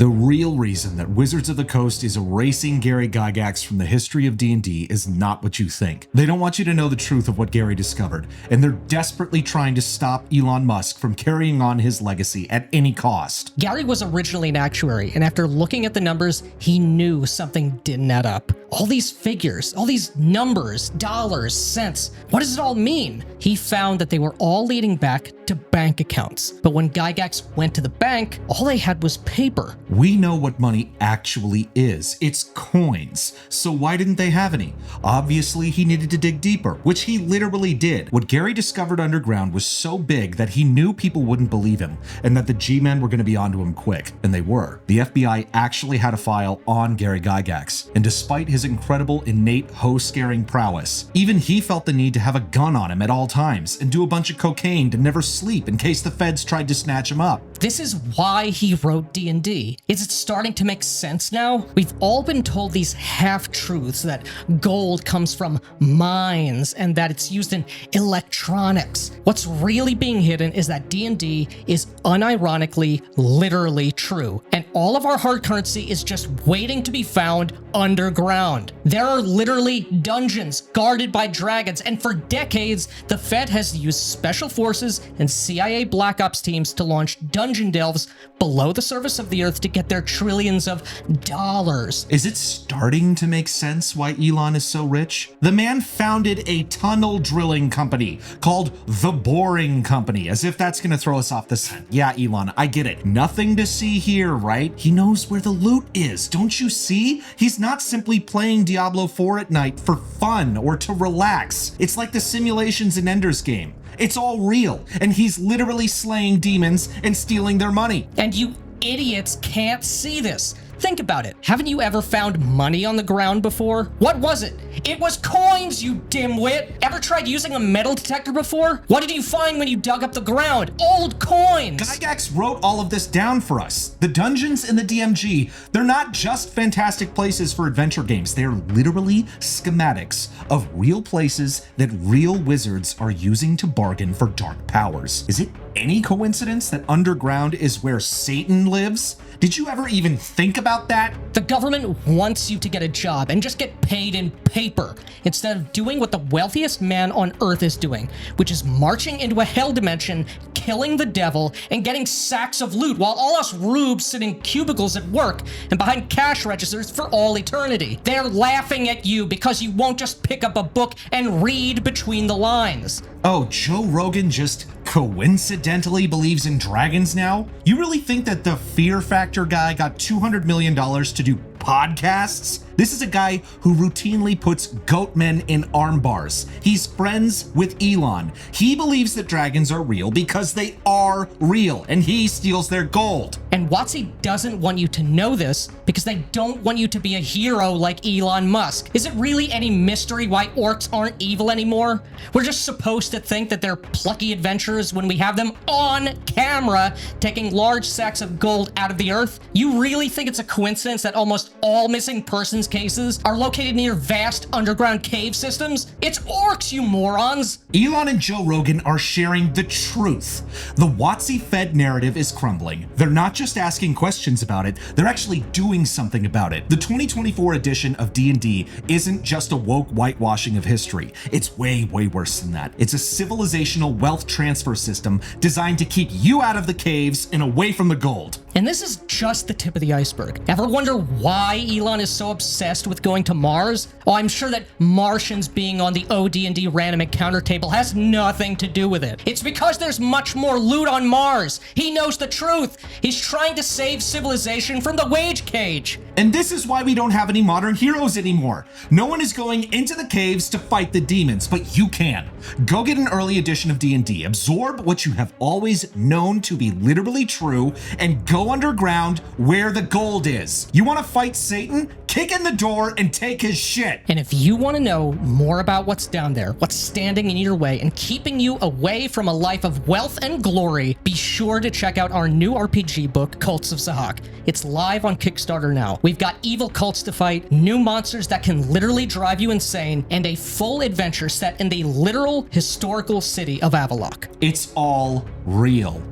The real reason that Wizards of the Coast is erasing Gary Gygax from the history of D&D is not what you think. They don't want you to know the truth of what Gary discovered, and they're desperately trying to stop Elon Musk from carrying on his legacy at any cost. Gary was originally an actuary, and after looking at the numbers, he knew something didn't add up. All these figures, all these numbers, dollars, cents, what does it all mean? He found that they were all leading back to bank accounts. But when Gygax went to the bank, all they had was paper. We know what money actually is. It's coins. So why didn't they have any? Obviously, he needed to dig deeper, which he literally did. What Gary discovered underground was so big that he knew people wouldn't believe him, and that the G-men were going to be onto him quick. And they were. The FBI actually had a file on Gary Gygax, and despite his incredible innate hoe-scaring prowess, even he felt the need to have a gun on him at all times and do a bunch of cocaine to never sleep in case the feds tried to snatch him up. This is why he wrote D&D. Is it starting to make sense now? We've all been told these half-truths, that gold comes from mines and that it's used in electronics. What's really being hidden is that D&D is unironically, literally true, and all of our hard currency is just waiting to be found underground. There are literally dungeons guarded by dragons, and for decades, the Fed has used special forces and CIA Black Ops teams to launch dungeon delves below the surface of the Earth to get their trillions of dollars. Is it starting to make sense why Elon is so rich? The man founded a tunnel drilling company called The Boring Company, as if that's gonna throw us off the scent. Yeah, Elon, I get it. Nothing to see here, right? He knows where the loot is, don't you see? He's not simply playing Diablo 4 at night for fun or to relax. It's like the simulations in Ender's Game. It's all real, and he's literally slaying demons and stealing their money. And you idiots can't see this. Think about it. Haven't you ever found money on the ground before? What was it? It was coins, you dimwit! Ever tried using a metal detector before? What did you find when you dug up the ground? Old coins! Gygax wrote all of this down for us. The dungeons in the DMG, they're not just fantastic places for adventure games. They're literally schematics of real places that real wizards are using to bargain for dark powers. Is it any coincidence that underground is where Satan lives? Did you ever even think about that? The government wants you to get a job and just get paid in paper, instead of doing what the wealthiest man on Earth is doing, which is marching into a hell dimension, killing the devil, and getting sacks of loot, while all us rubes sit in cubicles at work and behind cash registers for all eternity. They're laughing at you because you won't just pick up a book and read between the lines. Oh, Joe Rogan just coincidentally believes in dragons now? You really think that the Fear Factor guy got $200 million to do podcasts? This is a guy who routinely puts goat men in arm bars. He's friends with Elon. He believes that dragons are real because they are real, and he steals their gold. And WotC doesn't want you to know this because they don't want you to be a hero like Elon Musk. Is it really any mystery why orcs aren't evil anymore? We're just supposed to think that they're plucky adventurers when we have them on camera taking large sacks of gold out of the earth? You really think it's a coincidence that almost all missing persons cases are located near vast underground cave systems? It's orcs, you morons! Elon and Joe Rogan are sharing the truth. The WotC Fed narrative is crumbling. They're not just asking questions about it, they're actually doing something about it. The 2024 edition of D&D isn't just a woke whitewashing of history. It's way worse than that. It's a civilizational wealth transfer system designed to keep you out of the caves and away from the gold. And this is just the tip of the iceberg. Ever wonder why Elon is so obsessed with going to Mars? Oh, I'm sure that Martians being on the OD&D random encounter table has nothing to do with it. It's because there's much more loot on Mars. He knows the truth. He's trying to save civilization from the wage cage. And this is why we don't have any modern heroes anymore. No one is going into the caves to fight the demons, but you can. Go get an early edition of D&D, absorb what you have always known to be literally true, and go underground where the gold is. You want to fight Satan? Kick in the door and take his shit. And if you want to know more about what's down there, what's standing in your way and keeping you away from a life of wealth and glory, be sure to check out our new RPG book, Cults of Sahak. It's live on Kickstarter now. We've got evil cults to fight, new monsters that can literally drive you insane, and a full adventure set in the literal historical city of Avalok. It's all real.